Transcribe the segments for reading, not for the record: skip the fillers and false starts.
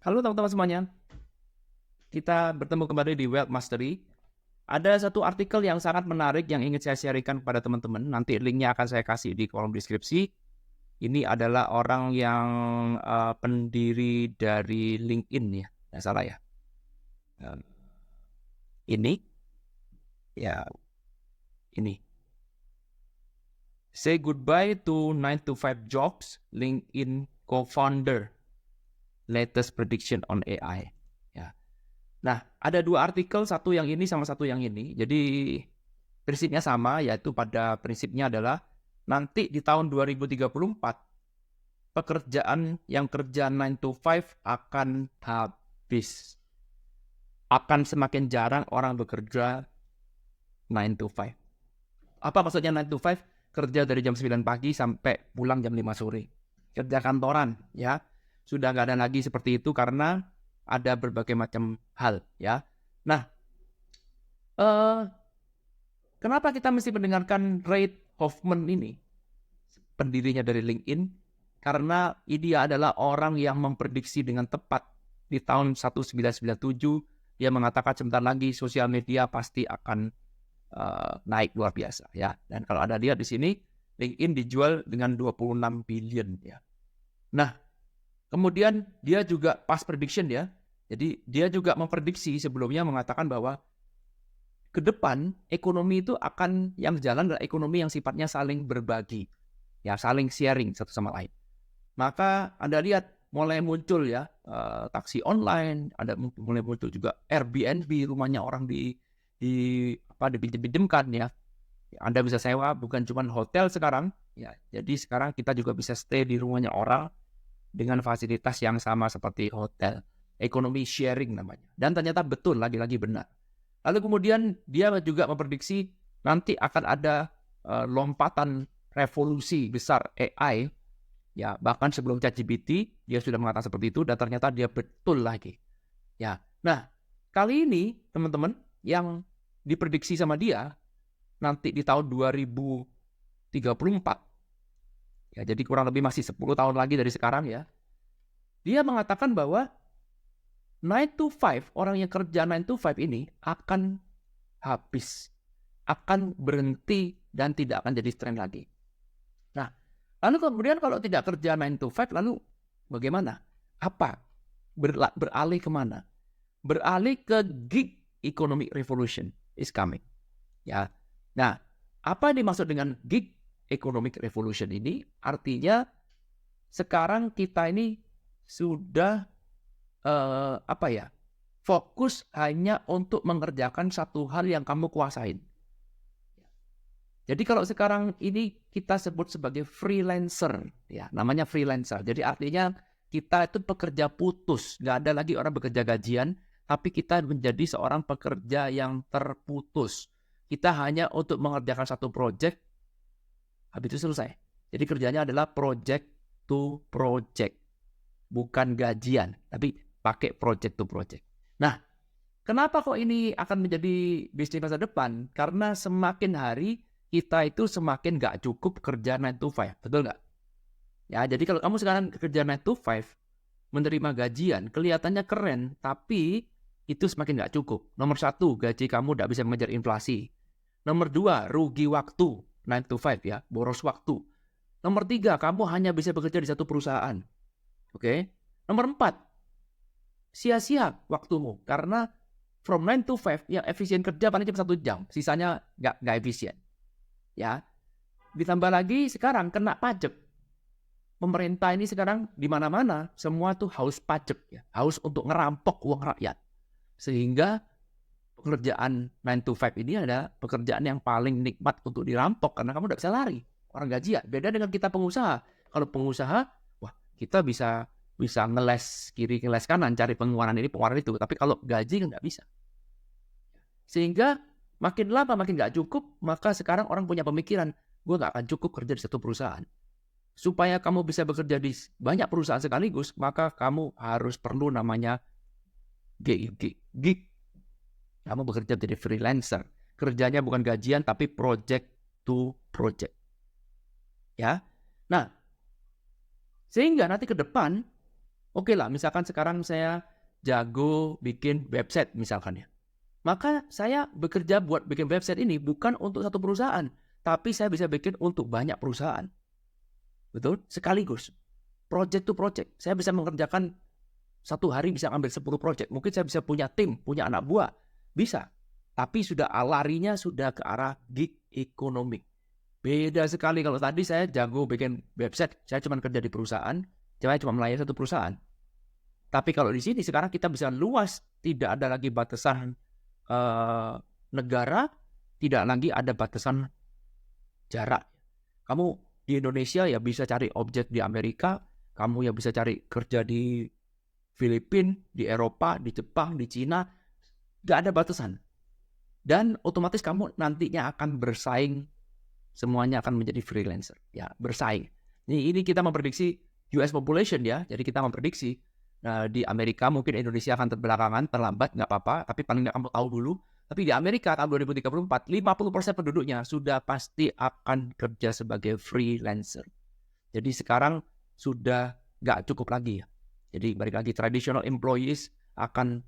Halo teman-teman semuanya, kita bertemu kembali di Wealth Mastery. Ada satu artikel yang sangat menarik yang ingin saya sharingkan kepada teman-teman. Nanti linknya akan saya kasih di kolom deskripsi. Ini adalah orang yang pendiri dari LinkedIn ya, nggak salah ya. Ini, ya ini. Say goodbye to 9 to 5 jobs, LinkedIn co-founder, latest prediction on AI. Ya. Nah, ada dua artikel, satu yang ini sama satu yang ini. Jadi prinsipnya sama, yaitu pada prinsipnya adalah nanti di tahun 2034 pekerjaan yang kerja 9 to 5 akan habis. Akan semakin jarang orang bekerja 9 to 5. Apa maksudnya 9 to 5? Kerja dari jam 9 pagi sampai pulang jam 5 sore. Kerja kantoran, ya. Sudah nggak ada lagi seperti itu karena ada berbagai macam hal, ya. Nah, kenapa kita mesti mendengarkan Reid Hoffman ini, pendirinya dari LinkedIn? Karena dia adalah orang yang memprediksi dengan tepat di tahun 1997, dia mengatakan sebentar lagi sosial media pasti akan naik luar biasa, ya. Dan kalau ada lihat di sini, LinkedIn dijual dengan 26 billion, ya. Nah, kemudian dia juga past prediction ya. Jadi dia juga memprediksi sebelumnya mengatakan bahwa ke depan ekonomi itu akan yang jalan adalah ekonomi yang sifatnya saling berbagi, ya, saling sharing satu sama lain. Maka Anda lihat mulai muncul ya taksi online, ada mulai muncul juga Airbnb, rumahnya orang dipinjam-pinjamkan ya. Anda bisa sewa, bukan cuma hotel sekarang, ya. Jadi sekarang kita juga bisa stay di rumahnya orang dengan fasilitas yang sama seperti hotel. Ekonomi sharing namanya. Dan ternyata betul, lagi-lagi benar. Lalu kemudian dia juga memprediksi nanti akan ada lompatan revolusi besar AI. Ya, bahkan sebelum ChatGPT dia sudah mengatakan seperti itu dan ternyata dia betul lagi. Ya. Nah, kali ini teman-teman yang diprediksi sama dia nanti di tahun 2034. Ya, jadi kurang lebih masih 10 tahun lagi dari sekarang ya. Dia mengatakan bahwa 9 to 5, orang yang kerja 9 to 5 ini akan habis, akan berhenti dan tidak akan jadi tren lagi. Nah, lalu kemudian kalau tidak kerja 9 to 5, lalu bagaimana? Apa? Beralih kemana? Beralih ke gig economic revolution is coming. Ya. Nah, apa yang dimaksud dengan gig economic revolution ini? Artinya sekarang kita ini sudah fokus hanya untuk mengerjakan satu hal yang kamu kuasain. Jadi kalau sekarang ini kita sebut sebagai freelancer, ya, namanya freelancer. Jadi artinya kita itu pekerja putus, nggak ada lagi orang bekerja gajian, tapi kita menjadi seorang pekerja yang terputus. Kita hanya untuk mengerjakan satu project, habis itu selesai. Jadi kerjanya adalah project to project, bukan gajian, tapi pakai project to project. Nah, kenapa kok ini akan menjadi bisnis masa depan? Karena semakin hari kita itu semakin nggak cukup kerja 9 to 5, betul nggak? Ya, jadi kalau kamu sekarang kerja 9 to 5, menerima gajian, kelihatannya keren, tapi itu semakin nggak cukup. Nomor satu, gaji kamu nggak bisa mengejar inflasi. Nomor dua, rugi waktu, 9 to 5 ya, boros waktu. Nomor tiga, kamu hanya bisa bekerja di satu perusahaan. Oke? Nomor empat, sia-sia waktumu karena from 9 to 5 yang efisien kerja paling cuma 1 jam, sisanya nggak efisien. Ya, ditambah lagi sekarang kena pajak. Pemerintah ini sekarang di mana-mana semua tuh haus pajak ya, haus untuk ngerampok uang rakyat. Sehingga pekerjaan 9 to 5 ini ada pekerjaan yang paling nikmat untuk dirampok karena kamu nggak bisa lari. Orang gajian. Beda dengan kita pengusaha. Kalau pengusaha, wah, kita bisa ngeles kiri, ngeles kanan, cari pengeluaran ini, pengeluaran itu. Tapi kalau gaji kan nggak bisa. Sehingga makin lama makin nggak cukup, maka sekarang orang punya pemikiran, gue nggak akan cukup kerja di satu perusahaan. Supaya kamu bisa bekerja di banyak perusahaan sekaligus, maka kamu harus perlu namanya gig. Kamu bekerja jadi freelancer. Kerjanya bukan gajian, tapi project to project. Ya. Nah, sehingga nanti ke depan Oke lah, misalkan sekarang saya jago bikin website misalkan ya. Maka saya bekerja buat bikin website ini bukan untuk satu perusahaan, tapi saya bisa bikin untuk banyak perusahaan. Betul? Sekaligus. Project to project. Saya bisa mengerjakan satu hari bisa ambil 10 project. Mungkin saya bisa punya tim, punya anak buah. Bisa. Tapi sudah larinya sudah ke arah gig economic. Beda sekali kalau tadi saya jago bikin website, saya cuma kerja di perusahaan, saya cuma melayani satu perusahaan. Tapi kalau di sini sekarang kita bisa luas, tidak ada lagi batasan negara, tidak lagi ada batasan jarak. Kamu di Indonesia ya bisa cari objek di Amerika, kamu ya bisa cari kerja di Filipina, di Eropa, di Jepang, di Cina, nggak ada batasan. Dan otomatis kamu nantinya akan bersaing, semuanya akan menjadi freelancer, ya bersaing. Ini kita memprediksi US population ya, jadi kita memprediksi di Amerika mungkin Indonesia akan terbelakangan, terlambat, nggak apa-apa, tapi paling nggak kamu tahu dulu. Tapi di Amerika tahun 2034, 50% penduduknya sudah pasti akan kerja sebagai freelancer. Jadi sekarang sudah nggak cukup lagi ya. Jadi balik lagi, traditional employees akan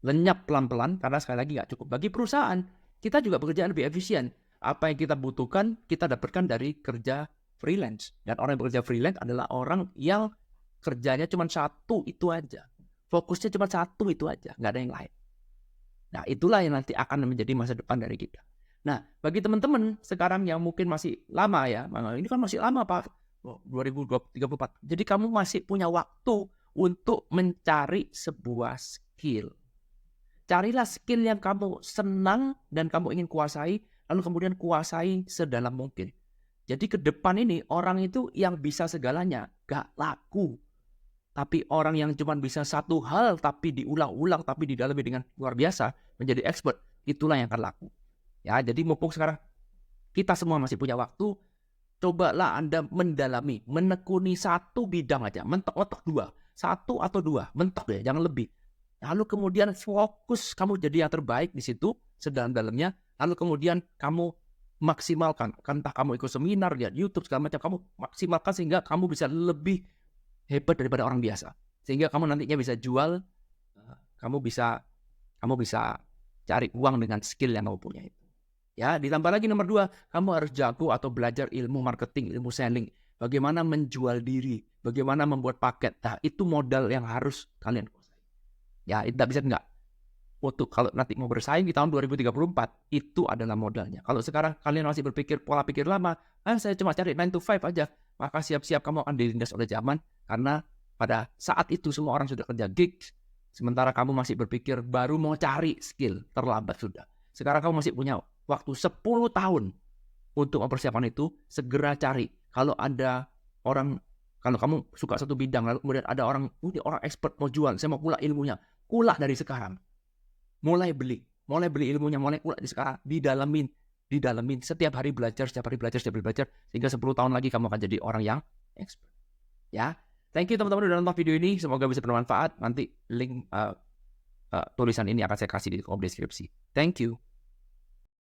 lenyap pelan-pelan karena sekali lagi nggak cukup. Bagi perusahaan, kita juga pekerjaan lebih efisien. Apa yang kita butuhkan, kita dapatkan dari kerja freelance. Dan orang yang bekerja freelance adalah orang yang kerjanya cuma satu itu aja. Fokusnya cuma satu itu aja, nggak ada yang lain. Nah, itulah yang nanti akan menjadi masa depan dari kita. Nah, bagi teman-teman sekarang yang mungkin masih lama ya, ini kan masih lama Pak, 2034. Jadi kamu masih punya waktu untuk mencari sebuah skill. Carilah skill yang kamu senang dan kamu ingin kuasai, lalu kemudian kuasai sedalam mungkin. Jadi ke depan ini orang itu yang bisa segalanya, gak laku. Tapi orang yang cuma bisa satu hal tapi diulang-ulang tapi didalami dengan luar biasa menjadi expert, itulah yang akan laku. Ya, jadi mumpung sekarang kita semua masih punya waktu, cobalah Anda mendalami, menekuni satu bidang aja, mentok-mentok dua, satu atau dua, mentok ya, jangan lebih. Lalu kemudian fokus kamu jadi yang terbaik di situ, sedalam-dalamnya, lalu kemudian kamu maksimalkan, entah kamu ikut seminar, lihat YouTube, segala macam, kamu maksimalkan sehingga kamu bisa lebih hebat daripada orang biasa, sehingga kamu nantinya bisa jual, kamu bisa cari uang dengan skill yang kamu punya itu. Ya, ditambah lagi nomor 2, kamu harus jago atau belajar ilmu marketing, ilmu selling, bagaimana menjual diri, bagaimana membuat paket. Nah, itu modal yang harus kalian kuasai. Ya, tidak bisa enggak. Untuk kalau nanti mau bersaing di tahun 2034, itu adalah modalnya. Kalau sekarang kalian masih berpikir pola pikir lama, saya cuma cari 9 to 5 aja, maka siap-siap kamu akan dilindas oleh zaman, karena pada saat itu semua orang sudah kerja gigs, sementara kamu masih berpikir baru mau cari skill, terlambat sudah. Sekarang kamu masih punya waktu 10 tahun untuk mempersiapkan itu, segera cari. Kalau ada orang, kalau kamu suka satu bidang, lalu kemudian ada orang, ini orang expert mau jual, saya mau kulah ilmunya, kulah dari sekarang. Mulai beli ilmunya, mulai kulah dari sekarang, didalamin, setiap hari belajar, sehingga 10 tahun lagi kamu akan jadi orang yang expert. Ya, thank you teman-teman udah nonton video ini, semoga bisa bermanfaat. Nanti link tulisan ini akan saya kasih di kolom deskripsi. Thank you.